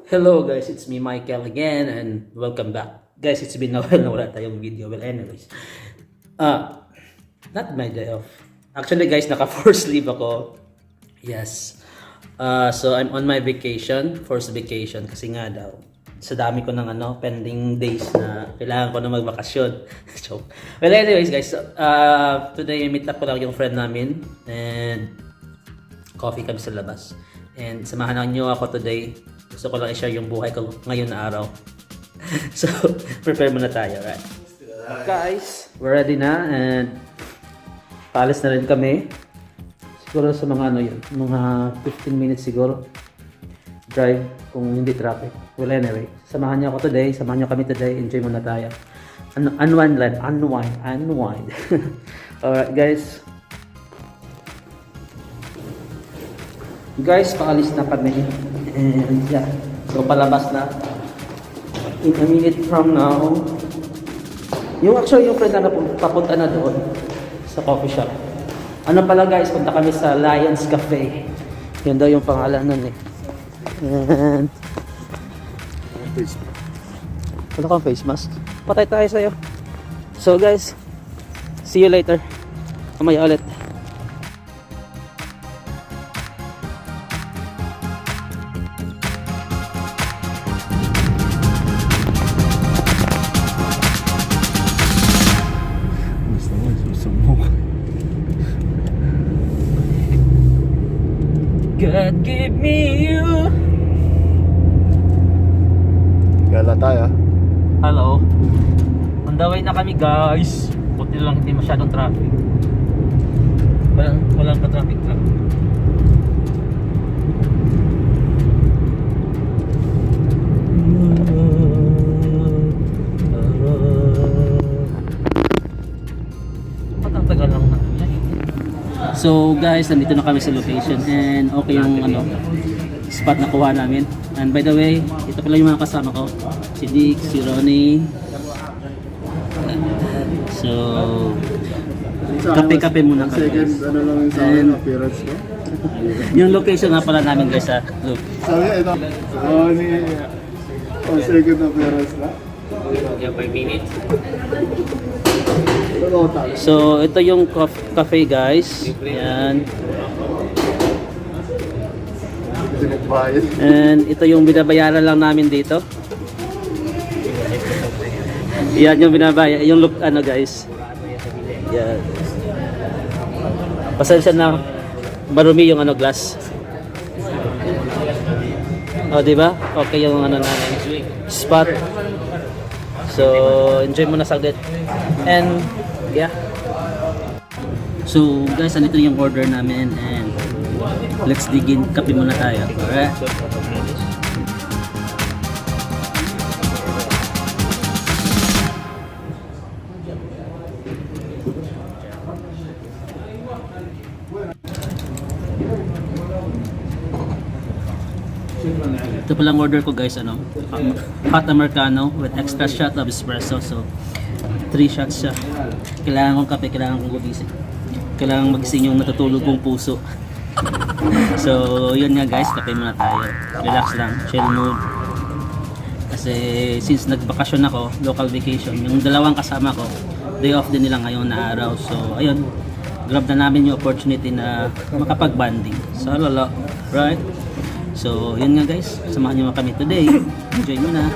Hello guys, it's me Michael again and welcome back. Guys, it's been a while na wala tayong video. Well anyways, not my day off. Actually guys, naka-forced leave ako. Yes. So I'm on my vacation, forced vacation kasi nga daw sa dami ko ng pending days na kailangan ko na magbakasyon. So, well anyways guys, today meet up ko lang yung friend namin and coffee kami sa labas. And samahan niyo ako today. Gusto ko lang i-share yung buhay ko ngayon na araw. So, prepare muna tayo, right? Guys, we're ready na and paalis na rin kami. Siguro sa mga mga 15 minutes siguro. Drive kung hindi traffic. Well anyway, samahan niyo ako today, samahan niyo kami today. Enjoy muna tayo. Unwind. Alright guys. Guys, paalis na kami. And yeah, so palabas na. In a minute from now. Yung friend na papunta na doon sa coffee shop. Ano pala guys, punta kami sa Lions Cafe. Yan daw yung pangalan nun eh. And wala kang face mask. Patay tayo sa'yo. So guys, see you later. Mamaya ulit. God give me you. Gala tayo. Hello. On the way na kami guys. Buti lang hindi masyadong traffic. Walang pa-traffic lang. Patang-tagal lang na. So guys, nandito na kami sa location and okay yung spot na kuha namin. And by the way, ito pala yung mga kasama ko. Si Dick, si Ronnie. So, kape-kape muna kami. Second, lang yung sa akin, appearance ko. Yung location nga pala namin guys ha. Look. Sabi, ito. Second appearance na. Yeah, per minute. So, ito yung cafe guys. Yan. And ito yung binabayaran lang namin dito. Yan yung binabayaran. Yung look guys. Yan. Pasensya na marumi yung glass. Oh, di ba? Okay yung namin. Spot. So, enjoy muna saglit. And yeah. So guys, andito yung order namin and let's dig in. Kape muna tayo. Alright. Ito palang order ko guys, hot americano with extra shot of espresso. So 3 shots siya. Kailangan kong kape, kailangan kong gugising. Kailangan magising yung natutulog kong puso. So yun nga guys, kape muna tayo. Relax lang, chill mood. Kasi since nagbakasyon ako, local vacation, yung dalawang kasama ko, day off din nila ngayon na araw. So ayun, grab na namin yung opportunity na makapag-banding. So lalo, right? So yun nga guys, samahan nyo kami today. Enjoy mo na.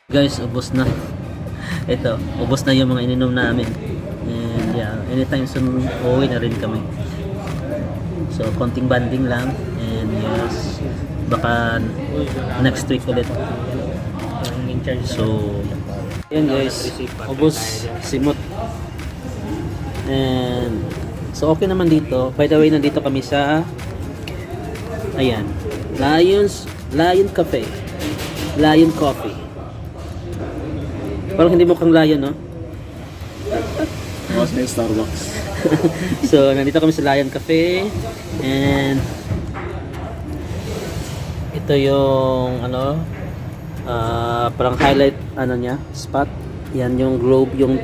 Guys, ubos na. Ito, ubos na yung mga ininom namin. And yeah, anytime soon, uuwi na rin kami. So, konting banding lang. And yes, baka next week ulit. So, yun guys, ubos, simot. And, so okay naman dito. By the way, nandito kami sa, ayan, Lion Cafe. Lion Coffee. Parang hindi mukhang lion, no? Mas na yung Starbucks. So, nandito kami sa Lion Cafe. And ito yung ano, parang highlight ano niya, spot. Yan yung globe, yung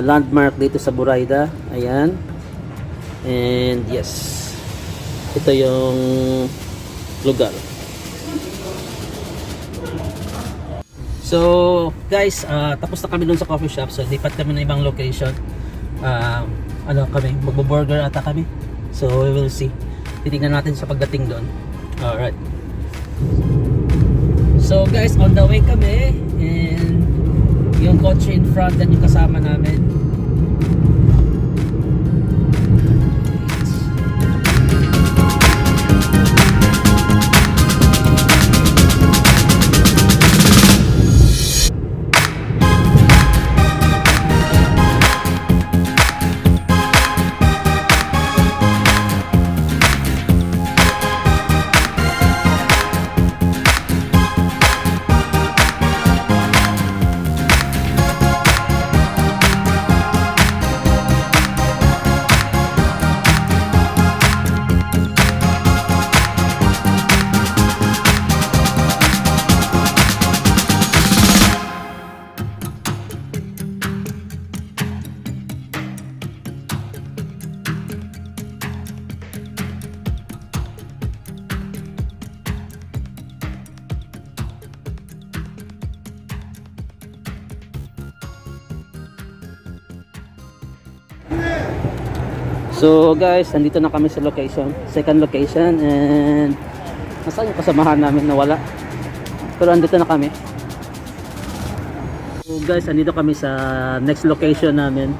landmark dito sa Buraida. Ayan. And yes, ito yung lugar. So guys, tapos na kami dun sa coffee shop. So lipat kami na ibang location. Ano kami, magbo-burger ata kami. So we will see. Titingnan natin sa pagdating doon. Alright. So guys, on the way kami. And yung kotse in front, yan yung kasama namin. So guys, nandito na kami sa location, second location, and nasaan yung kasamahan namin na wala? Pero andito na kami. So guys, andito kami sa next location namin.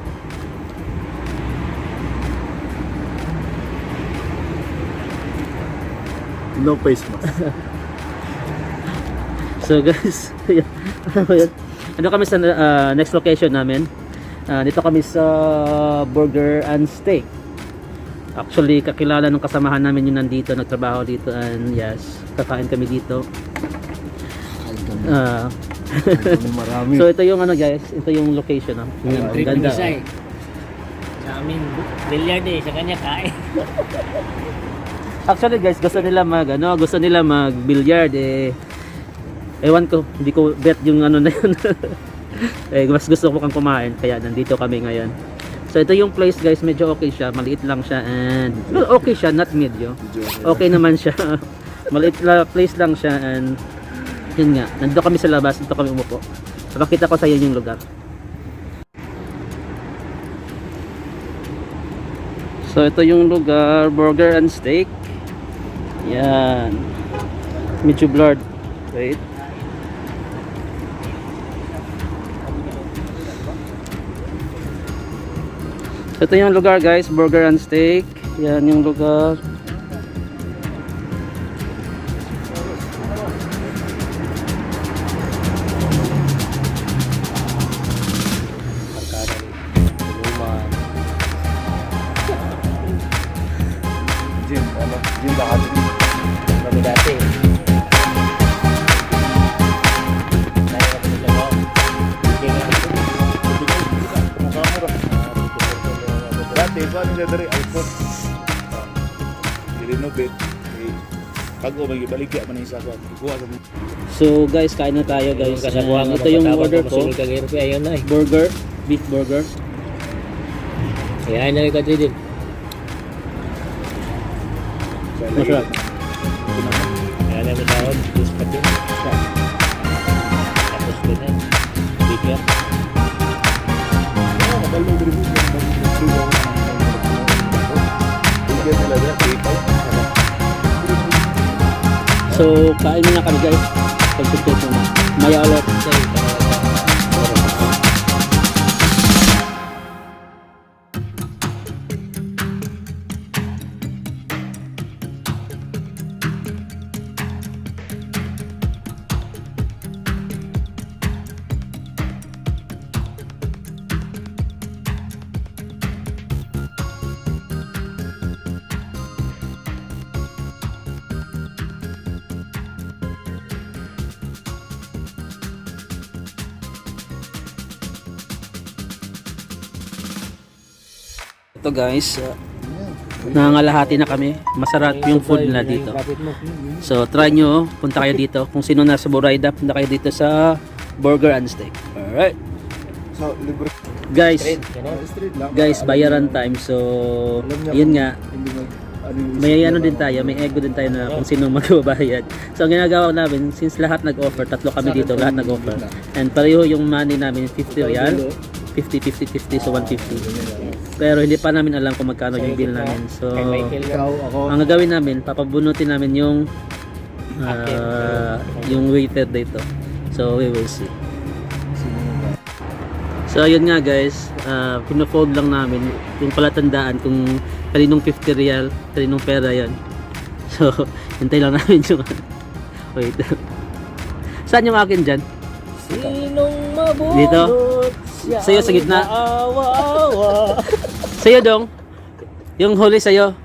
No face mask. So guys, ano kami sa next location namin. Dito kami sa Burger and Steak. Actually, kakilala ng kasamahan namin yung nandito, nagtrabaho dito, and yes, kakain kami dito. Marami. So ito yung ano guys, ito yung location. Ang ganda. Sa amin, billiard eh, sa kanya kain. Actually guys, gusto nila mag-billiard eh. Ewan ko, hindi ko bet yung ano na yun. Eh, mas gusto ko kang kumain, kaya nandito kami ngayon. So ito yung place guys, medyo okay siya, maliit lang siya, and well, okay siya, not medyo. Okay naman siya. Maliit na place lang siya, and yun nga, nandito kami sa labas, dito kami umupo. So pakita ko sa inyo yung lugar. So ito yung lugar, Burger and Steak. Yan. Medyo blurred. Wait. So ito yung lugar guys, Burger and Steak. Yan yung lugar. Gym lahat. Kami dati. Dati ba nila dari iPhone? I-renovate. Pag may baligya man isa ko. Kuha sa So guys, kain na tayo guys. And ito yung order ko. Ayun na eh. Burger, beef burger. Kaya na rin ka din. Masarap. Kaya na rin tawag. Just pa din. Tapos ko na. Bigyan. Kabalo diri mo. Bigyan nila dyan, 3,500. So kain muna kami guys. Concentrate muna. Maya ulit. Ito guys, nangangalahati na kami. Masarap yung food nila dito. So try nyo, punta kayo dito. Kung sino nasa Buraida, punta kayo dito sa Burger and Steak. Alright. So, libre. Guys, Street lang. guys, bayaran time. So, yun nga. Hindi mag... May ano din tayo, may ego din tayo na kung sino magbabayad. So ang ginagawa namin, since lahat nag-offer, tatlo kami dito, lahat nag-offer. And pareho yung money namin, 50 real, 50, 50, 50, so 150. Pero hindi pa namin alam kung magkano yung bill namin. So, Kay Michael. Ikaw, ako. ang gagawin namin, papabunutin namin yung waiter dito. So we will see. So ayun nga guys, pino-fold lang namin yung palatandaan kung kaninong 50 real, kaninong pera yan. So, hintay lang namin yung wait. Saan yung akin dyan? Sinong mabulot Dito? Sa'yo sa gitna? Awa-awa. Sa'yo dong? Yung huli sa'yo?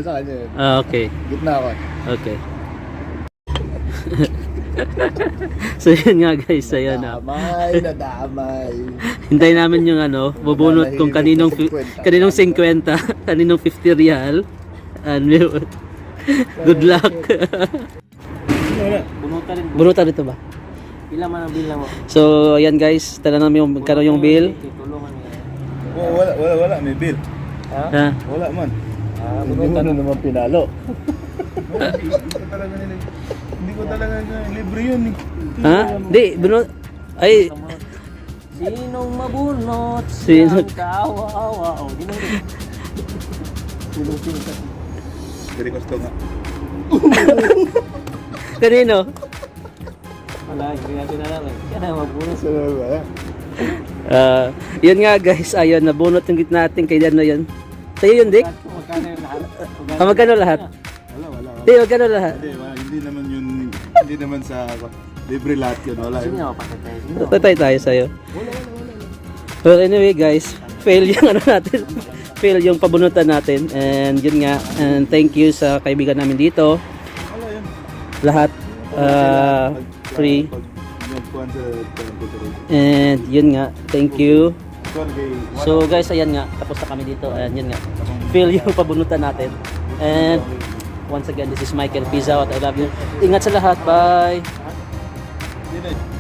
Sa kanya yun. Okay. Gitna ako. Okay. So yun nga guys, ayun na. Nadamay. Hintay namin yung ano, bubunot kung kaninong 50, kaninong 50 real. And good luck. Bunutan rin. Bunutan dito ba? Pila man ang bill mo. So ayan guys, tala namin yung magkano yung bill. Tulungan niya. Wala. May bill. Ha? Wala man. Bunutan. Hindi mo na naman pinalo. Hindi ko talaga libre yun eh. Ha? Di, bunot. Ay, Sinong mabunot? Sino? Siyang kaawa-awa. Oh, di na rin. Dari kosto nga. kanino? Wala, hindi natin alam eh. Kaya na mabunot. Sa ba? Yun nga guys, ayun, nabunot yung gitna natin kay ano yun. Sa'yo yun, Dick? Magkano yung lahat? Magkano lahat? Wala. Di, magkano lahat? Hindi naman yun. Hindi naman sa libre lahat yun. Wala Sige yun. nga, mapakatay. Sino? Tatay tayo sa'yo. Well, anyway guys, fail yung ano natin. Fail yung pabunutan natin. And yun nga, and thank you sa kaibigan namin dito. Wala yun. Lahat free. Pag nagkuhan sa temperature. And yun nga, thank you. Kuhan kay... So guys, ayan nga, tapos na kami dito. Ayan, yun nga. Fail yung pabunutan natin. And once again, this is Michael. Peace out. I love you. Ingat sa lahat. Bye. Hindi na.